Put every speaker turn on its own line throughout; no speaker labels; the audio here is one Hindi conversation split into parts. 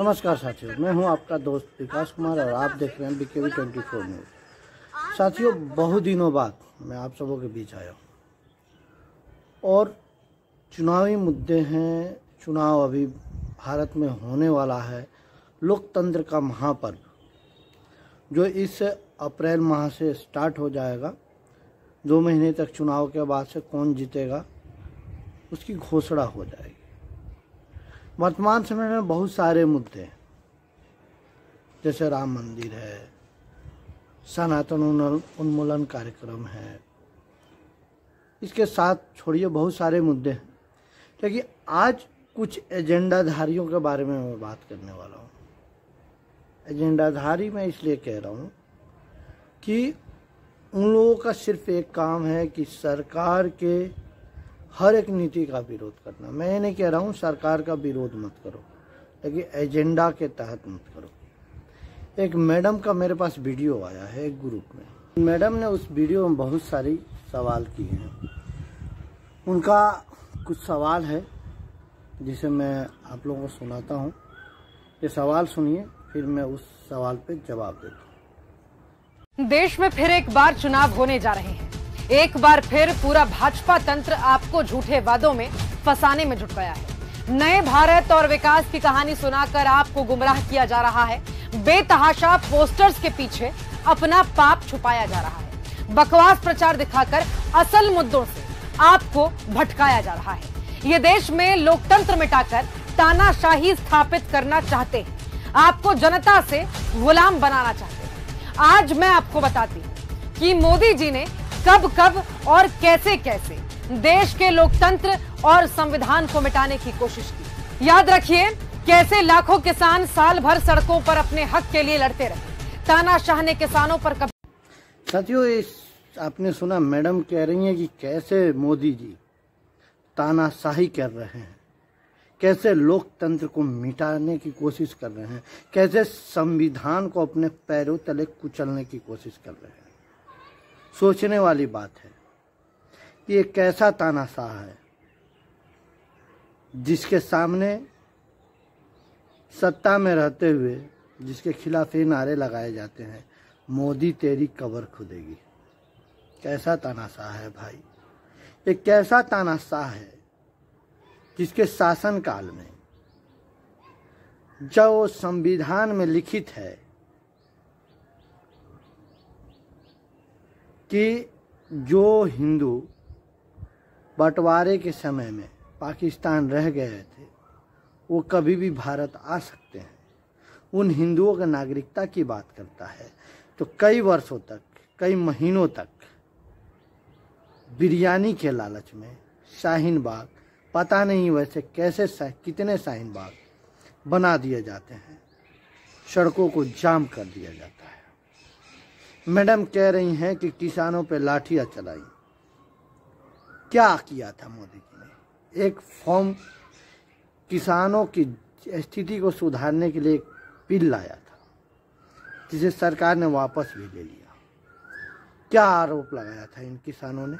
नमस्कार साथियों, मैं हूं आपका दोस्त विकास कुमार और आप देख रहे हैं BKV 24 न्यूज़। साथियों, बहुत दिनों बाद मैं आप सबों के बीच आया हूं और चुनावी मुद्दे हैं। चुनाव अभी भारत में होने वाला है। लोकतंत्र का महापर्व जो इस अप्रैल माह से स्टार्ट हो जाएगा। 2 महीने तक चुनाव के बाद से कौन जीतेगा उसकी घोषणा हो जाएगी। वर्तमान समय में बहुत सारे मुद्दे हैं, जैसे राम मंदिर है, सनातन उन्मूलन कार्यक्रम है। इसके साथ छोड़िए बहुत सारे मुद्दे हैं, लेकिन आज कुछ एजेंडाधारियों के बारे में मैं बात करने वाला हूँ। एजेंडाधारी मैं इसलिए कह रहा हूँ कि उन लोगों का सिर्फ एक काम है कि सरकार के हर एक नीति का विरोध करना। मैं ये नहीं कह रहा हूँ सरकार का विरोध मत करो, लेकिन एजेंडा के तहत मत करो। एक मैडम का मेरे पास वीडियो आया है एक ग्रुप में। मैडम ने उस वीडियो में बहुत सारी सवाल किए हैं। उनका कुछ सवाल है जिसे मैं आप लोगों को सुनाता हूँ। ये सवाल सुनिए, फिर मैं उस सवाल पे जवाब देता हूँ।
देश में फिर एक बार चुनाव होने जा रहे हैं। एक बार फिर पूरा भाजपा तंत्र आपको झूठे वादों में फंसाने में जुट गया है। नए भारत और विकास की कहानी सुनाकर आपको गुमराह किया जा रहा है। बेतहाशा पोस्टर्स के पीछे अपना पाप छुपाया जा रहा है। बकवास प्रचार दिखाकर असल मुद्दों से आपको भटकाया जा रहा है। ये देश में लोकतंत्र मिटाकर तानाशाही स्थापित करना चाहते हैं। आपको जनता से गुलाम बनाना चाहते हैं। आज मैं आपको बताती हूं कि मोदी जी ने कब कब और कैसे कैसे देश के लोकतंत्र और संविधान को मिटाने की कोशिश की। याद रखिए कैसे लाखों किसान साल भर सड़कों पर अपने हक के लिए लड़ते रहे। तानाशाह ने किसानों पर कभी।
साथियों, आपने सुना, मैडम कह रही हैं कि कैसे मोदी जी तानाशाही कर रहे हैं, कैसे लोकतंत्र को मिटाने की कोशिश कर रहे हैं, कैसे संविधान को अपने पैरों तले कुचलने की कोशिश कर रहे हैं। सोचने वाली बात है कि ये कैसा तानाशाह है जिसके सामने सत्ता में रहते हुए जिसके खिलाफ ये नारे लगाए जाते हैं, मोदी तेरी कब्र खुदेगी। कैसा तानाशाह है भाई, ये कैसा तानाशाह है जिसके शासनकाल में जो संविधान में लिखित है कि जो हिंदू बंटवारे के समय में पाकिस्तान रह गए थे वो कभी भी भारत आ सकते हैं। उन हिंदुओं की नागरिकता की बात करता है तो कई वर्षों तक, कई महीनों तक बिरयानी के लालच में शाहीन बाग, पता नहीं वैसे कैसे कितने शाहीन बाग बना दिए जाते हैं, सड़कों को जाम कर दिया जाता है। मैडम कह रही हैं कि किसानों पे लाठियां चलाई। क्या किया था मोदी जी ने? एक फॉर्म किसानों की स्थिति को सुधारने के लिए एक बिल लाया था जिसे सरकार ने वापस भी ले लिया। क्या आरोप लगाया था इन किसानों ने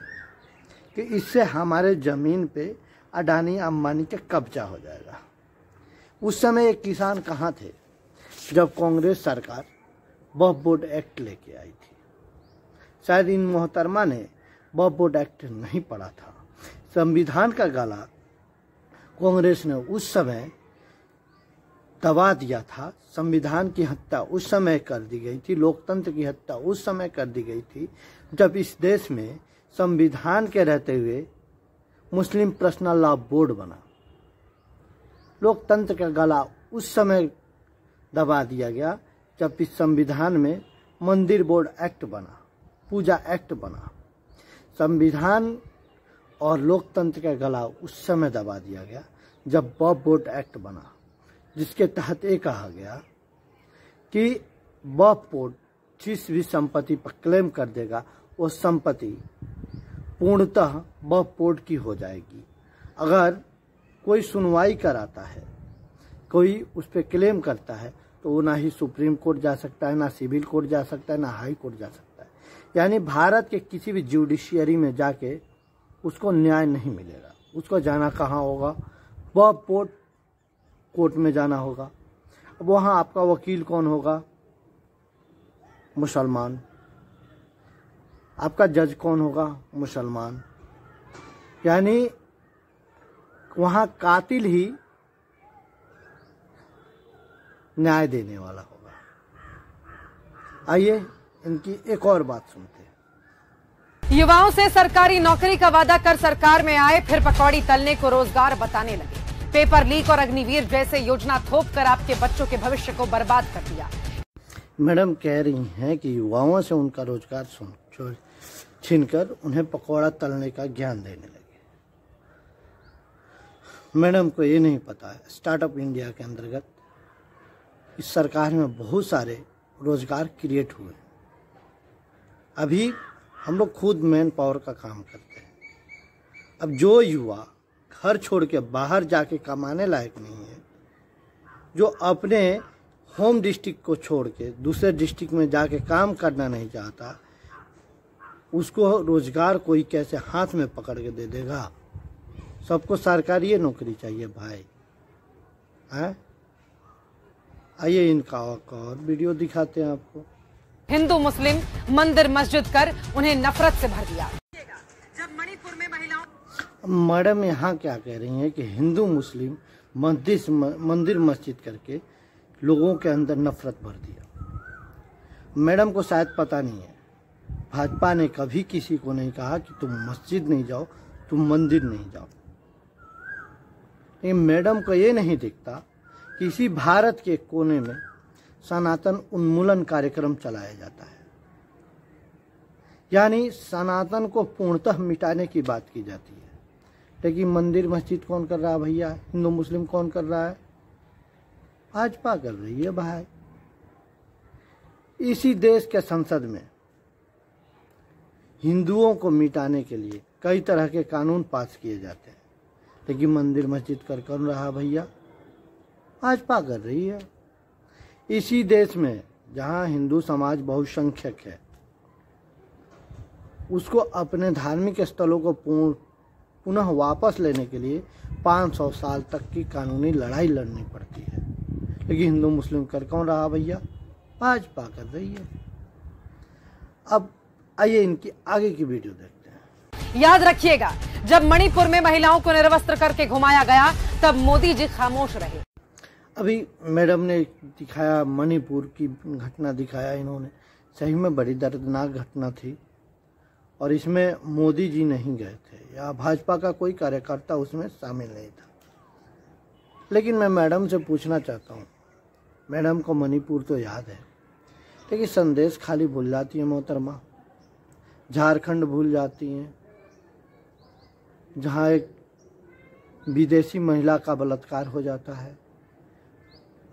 कि इससे हमारे जमीन पे अडानी अंबानी का कब्जा हो जाएगा। उस समय एक किसान कहाँ थे जब कांग्रेस सरकार वक्फ बोर्ड एक्ट लेके आई थी? शायद इन मोहतरमा ने वक्फ बोर्ड एक्ट नहीं पढ़ा था। संविधान का गला कांग्रेस ने उस समय दबा दिया था। संविधान की हत्या उस समय कर दी गई थी, लोकतंत्र की हत्या उस समय कर दी गई थी जब इस देश में संविधान के रहते हुए मुस्लिम पर्सनल लॉ बोर्ड बना। लोकतंत्र का गला उस समय दबा दिया गया जब इस संविधान में मंदिर बोर्ड एक्ट बना, पूजा एक्ट बना। संविधान और लोकतंत्र का गला उस समय दबा दिया गया जब वक्फ बोर्ड एक्ट बना, जिसके तहत ये कहा गया कि वक्फ बोर्ड जिस भी संपत्ति पर क्लेम कर देगा वो संपत्ति पूर्णतः वक्फ बोर्ड की हो जाएगी। अगर कोई सुनवाई कराता है, कोई उस पर क्लेम करता है, तो वो ना ही सुप्रीम कोर्ट जा सकता है, ना सिविल कोर्ट जा सकता है, ना हाई कोर्ट जा सकता है। यानी भारत के किसी भी जुडिशियरी में जाके उसको न्याय नहीं मिलेगा। उसको जाना कहाँ होगा? वक्फ बोर्ड कोर्ट में जाना होगा। अब वहाँ आपका वकील कौन होगा? मुसलमान। आपका जज कौन होगा? मुसलमान। यानी वहाँ कातिल ही न्याय देने वाला होगा। आइए इनकी एक और बात सुनते हैं।
युवाओं से सरकारी नौकरी का वादा कर सरकार में आए, फिर पकौड़ी तलने को रोजगार बताने लगे। पेपर लीक और अग्निवीर जैसे योजना थोप कर आपके बच्चों के भविष्य को बर्बाद कर दिया।
मैडम कह रही हैं कि युवाओं से उनका रोजगार छीनकर उन्हें पकौड़ा तलने का ज्ञान देने लगे। मैडम को ये नहीं पता है स्टार्टअप इंडिया के अंतर्गत इस सरकार में बहुत सारे रोजगार क्रिएट हुए। अभी हम लोग खुद मैन पावर का काम करते हैं। अब जो युवा घर छोड़ के बाहर जाके कमाने लायक नहीं है, जो अपने होम डिस्ट्रिक्ट को छोड़ के दूसरे डिस्ट्रिक्ट में जाके काम करना नहीं चाहता, उसको रोजगार कोई कैसे हाथ में पकड़ के दे देगा? सबको सरकारी नौकरी चाहिए भाई, हैं? आइए इनका और वीडियो दिखाते हैं आपको।
हिंदू मुस्लिम मंदिर मस्जिद कर उन्हें नफरत से भर दिया। जब मणिपुर में महिलाओं,
मैडम यहाँ क्या कह रही हैं कि हिंदू मुस्लिम मंदिर मस्जिद करके लोगों के अंदर नफरत भर दिया। मैडम को शायद पता नहीं है, भाजपा ने कभी किसी को नहीं कहा कि तुम मस्जिद नहीं जाओ, तुम मंदिर नहीं जाओ। लेकिन मैडम को ये नहीं दिखता कि इसी भारत के कोने में सनातन उन्मूलन कार्यक्रम चलाया जाता है। यानी सनातन को पूर्णतः मिटाने की बात की जाती है। लेकिन मंदिर मस्जिद कौन कर रहा है भैया? हिंदू मुस्लिम कौन कर रहा है? भाजपा कर रही है भाई। इसी देश के संसद में हिंदुओं को मिटाने के लिए कई तरह के कानून पास किए जाते हैं, लेकिन मंदिर मस्जिद कर कौन रहा भैया? भाजपा कर रही है। इसी देश में जहां हिंदू समाज बहुसंख्यक है, उसको अपने धार्मिक स्थलों को पुनः वापस लेने के लिए 500 साल तक की कानूनी लड़ाई लड़नी पड़ती है। लेकिन हिंदू मुस्लिम कर कौन रहा भैया? भाजपा कर रही है। अब आइए इनकी आगे की वीडियो देखते हैं।
याद रखिएगा, जब मणिपुर में महिलाओं को निर्वस्त्र करके घुमाया गया तब मोदी जी खामोश रहे।
अभी मैडम ने दिखाया, मणिपुर की घटना दिखाया इन्होंने, सही में बड़ी दर्दनाक घटना थी और इसमें मोदी जी नहीं गए थे या भाजपा का कोई कार्यकर्ता उसमें शामिल नहीं था। लेकिन मैं मैडम से पूछना चाहता हूँ, मैडम को मणिपुर तो याद है, लेकिन संदेश खाली भूल जाती है मोहतरमा। झारखंड भूल जाती हैं, जहाँ एक विदेशी महिला का बलात्कार हो जाता है।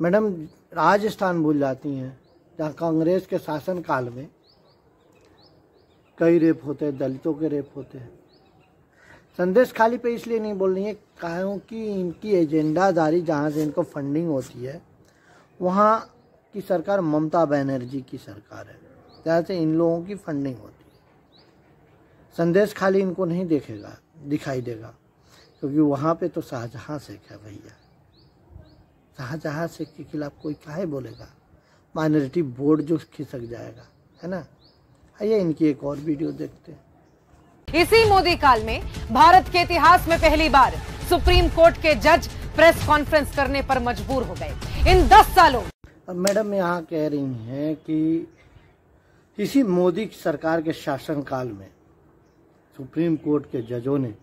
मैडम राजस्थान भूल जाती हैं, जहाँ कांग्रेस के शासन काल में कई रेप होते हैं, दलितों के रेप होते हैं। संदेश खाली पे इसलिए नहीं बोल रही है क्योंकि इनकी एजेंडादारी जहाँ से इनको फंडिंग होती है, वहाँ की सरकार ममता बनर्जी की सरकार है, जहाँ से इन लोगों की फंडिंग होती है। संदेश खाली इनको नहीं दिखाई देगा, क्योंकि वहाँ पे तो शाहजहां शेख है भैया। शाहजहां शेख के खिलाफ कोई काहे बोलेगा? माइनॉरिटी बोर्ड जो खिसक जाएगा, है ना। आइए इनकी एक और वीडियो देखते हैं।
इसी मोदी काल में भारत के इतिहास में पहली बार सुप्रीम कोर्ट के जज प्रेस कॉन्फ्रेंस करने पर मजबूर हो गए। इन 10 सालों
अब मैडम यहाँ कह रही हैं कि इसी मोदी सरकार के शासनकाल में सुप्रीम कोर्ट के जजों ने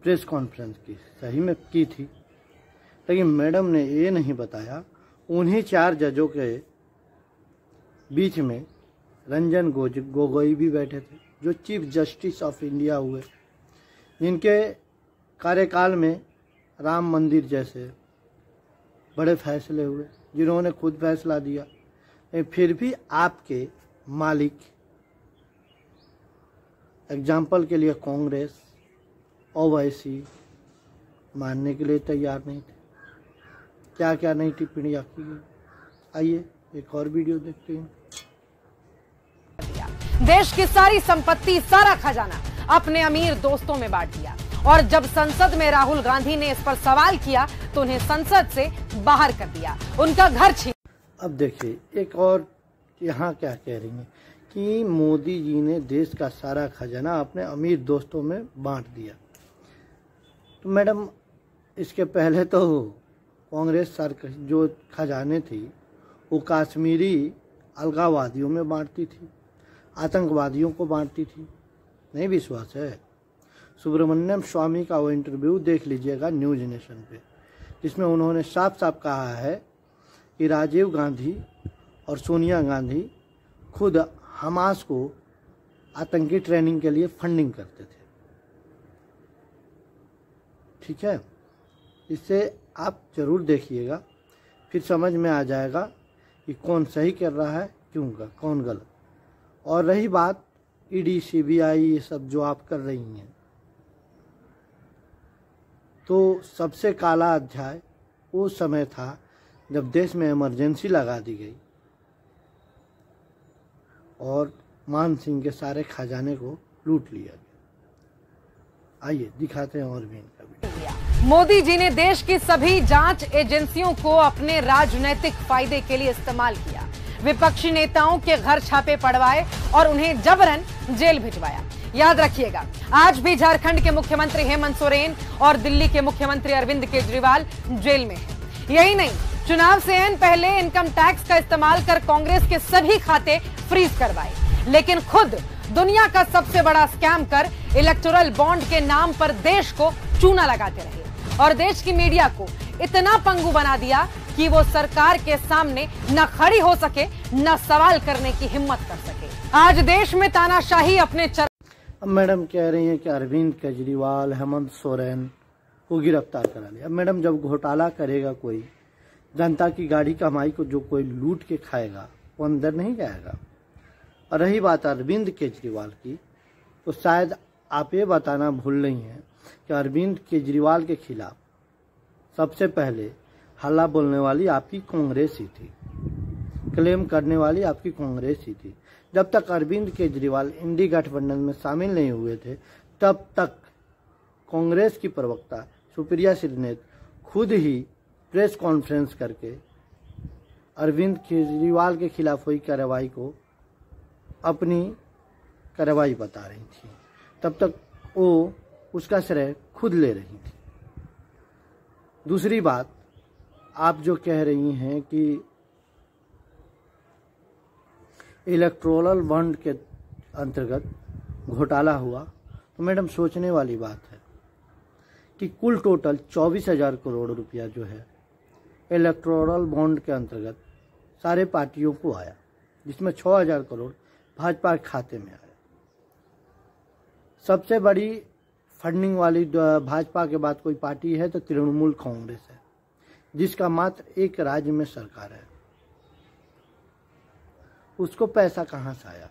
प्रेस कॉन्फ्रेंस की, सही में की थी। लेकिन मैडम ने ये नहीं बताया उन्हीं 4 जजों के बीच में रंजन गोगोई भी बैठे थे, जो चीफ जस्टिस ऑफ इंडिया हुए, जिनके कार्यकाल में राम मंदिर जैसे बड़े फैसले हुए, जिन्होंने खुद फैसला दिया। फिर भी आपके मालिक, एग्जाम्पल के लिए कांग्रेस, ओवैसी मानने के लिए तैयार नहीं थे। क्या क्या नई टिप्पणियां की गई, आइए एक और वीडियो देखते हैं।
देश की सारी संपत्ति, सारा खजाना अपने अमीर दोस्तों में बांट दिया, और जब संसद में राहुल गांधी ने इस पर सवाल किया तो उन्हें संसद से बाहर कर दिया, उनका घर छीन।
अब देखिए एक और यहाँ क्या कह रही हैं कि मोदी जी ने देश का सारा खजाना अपने अमीर दोस्तों में बांट दिया। तो मैडम इसके पहले तो कांग्रेस सरकार जो खजाने थी वो कश्मीरी अलगाववादियों में बांटती थी, आतंकवादियों को बांटती थी। नहीं विश्वास है? सुब्रमण्यम स्वामी का वो इंटरव्यू देख लीजिएगा न्यूज नेशन पे, जिसमें उन्होंने साफ साफ कहा है कि राजीव गांधी और सोनिया गांधी खुद हमास को आतंकी ट्रेनिंग के लिए फंडिंग करते थे। ठीक है, इससे आप जरूर देखिएगा, फिर समझ में आ जाएगा कि कौन सही कर रहा है, क्यों का कौन गलत। और रही बात ईडी सीबीआई ये सब जो आप कर रही हैं, तो सबसे काला अध्याय वो समय था जब देश में इमरजेंसी लगा दी गई और मान सिंह के सारे खजाने को लूट लिया गया। आइए दिखाते हैं और भी इनका वीडियो।
मोदी जी ने देश की सभी जांच एजेंसियों को अपने राजनीतिक फायदे के लिए इस्तेमाल किया। विपक्षी नेताओं के घर छापे पड़वाए और उन्हें जबरन जेल भिजवाया। याद रखिएगा, आज भी झारखंड के मुख्यमंत्री हेमंत सोरेन और दिल्ली के मुख्यमंत्री अरविंद केजरीवाल जेल में हैं। यही नहीं, चुनाव से पहले इनकम टैक्स का इस्तेमाल कर कांग्रेस के सभी खाते फ्रीज करवाए, लेकिन खुद दुनिया का सबसे बड़ा स्कैम कर इलेक्टोरल बॉन्ड के नाम पर देश को चूना लगाते रहे और देश की मीडिया को इतना पंगु बना दिया कि वो सरकार के सामने न खड़ी हो सके न सवाल करने की हिम्मत कर सके। आज देश में तानाशाही अपने
अब मैडम कह रही हैं कि अरविंद केजरीवाल, हेमंत सोरेन को गिरफ्तार करा लिया। अब मैडम जब घोटाला करेगा कोई, जनता की गाड़ी कमाई को जो कोई लूट के खाएगा वो अंदर नहीं जाएगा। और रही बात अरविंद केजरीवाल की, तो शायद आप ये बताना भूल रही हैं कि अरविंद केजरीवाल के खिलाफ सबसे पहले हल्ला बोलने वाली आपकी कांग्रेस ही थी, क्लेम करने वाली आपकी कांग्रेस ही थी। जब तक अरविंद केजरीवाल इंडी गठबंधन में शामिल नहीं हुए थे, तब तक कांग्रेस की प्रवक्ता सुप्रिया श्रीनेत खुद ही प्रेस कॉन्फ्रेंस करके अरविंद केजरीवाल के खिलाफ हुई कार्रवाई को अपनी कार्रवाई बता रही थी। तब तक वो उसका श्रेय खुद ले रही थी। दूसरी बात, आप जो कह रही हैं कि इलेक्टोरल बॉन्ड के अंतर्गत घोटाला हुआ, तो मैडम सोचने वाली बात है कि कुल टोटल 24,000 करोड़ रुपया जो है इलेक्टोरल बॉन्ड के अंतर्गत सारे पार्टियों को आया, जिसमें 6,000 करोड़ भाजपा के खाते में आया। सबसे बड़ी फंडिंग वाली भाजपा के बाद कोई पार्टी है तो तृणमूल कांग्रेस है, जिसका मात्र एक राज्य में सरकार है। उसको पैसा कहाँ से आया?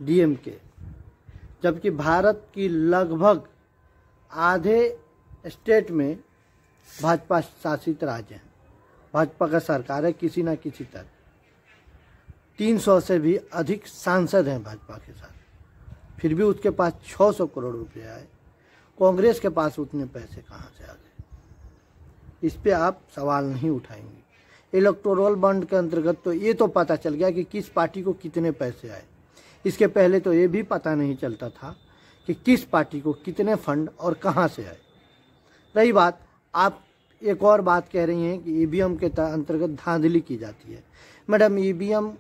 डीएमके। जबकि भारत की लगभग आधे स्टेट में भाजपा शासित राज्य हैं, भाजपा का सरकार है किसी ना किसी तरह। 300 से भी अधिक सांसद हैं भाजपा के साथ, फिर भी उसके पास 600 करोड़ रुपए आए। कांग्रेस के पास उतने पैसे कहाँ से आ गए? इस पे आप सवाल नहीं उठाएंगे। इलेक्टोरल बॉन्ड के अंतर्गत तो ये तो पता चल गया कि किस पार्टी को कितने पैसे आए। इसके पहले तो ये भी पता नहीं चलता था कि किस पार्टी को कितने फंड और कहाँ से आए। रही बात, आप एक और बात कह रही हैं कि ईवीएम के अंतर्गत धांधली की जाती है। मैडम, ईवीएम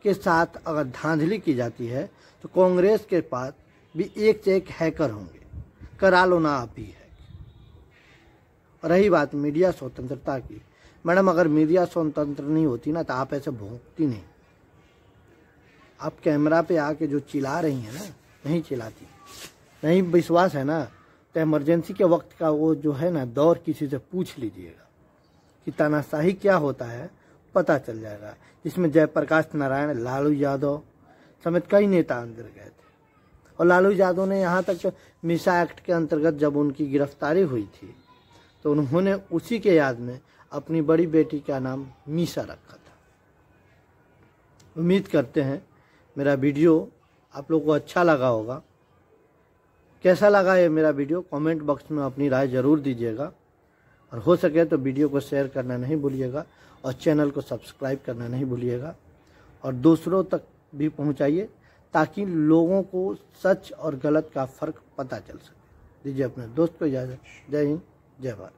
के साथ अगर धांधली की जाती है तो कांग्रेस के पास भी एक से एक हैकर होंगे, करा लो ना आप ही है। रही बात मीडिया स्वतंत्रता की, मैडम अगर मीडिया स्वतंत्र नहीं होती ना तो आप ऐसे भौंकती नहीं। आप कैमरा पे आके जो चिल्ला रही हैं ना, नहीं चिल्लाती। नहीं विश्वास है ना तो इमरजेंसी के वक्त का वो जो है ना दौर किसी से पूछ लीजिएगा कि तानाशाही क्या होता है, पता चल जाएगा। जिसमें जयप्रकाश नारायण, लालू यादव समेत कई नेता अंदर गए थे। और लालू यादव ने यहाँ तक मिसा एक्ट के अंतर्गत जब उनकी गिरफ्तारी हुई थी तो उन्होंने उसी के याद में अपनी बड़ी बेटी का नाम मीसा रखा था। उम्मीद करते हैं मेरा वीडियो आप लोगों को अच्छा लगा होगा। कैसा लगा ये मेरा वीडियो कमेंट बॉक्स में अपनी राय ज़रूर दीजिएगा। और हो सके तो वीडियो को शेयर करना नहीं भूलिएगा और चैनल को सब्सक्राइब करना नहीं भूलिएगा और दूसरों तक भी पहुंचाइए ताकि लोगों को सच और गलत का फ़र्क पता चल सके। दीजिए अपने दोस्त को इजाज़त। जय हिंद, जय भारत।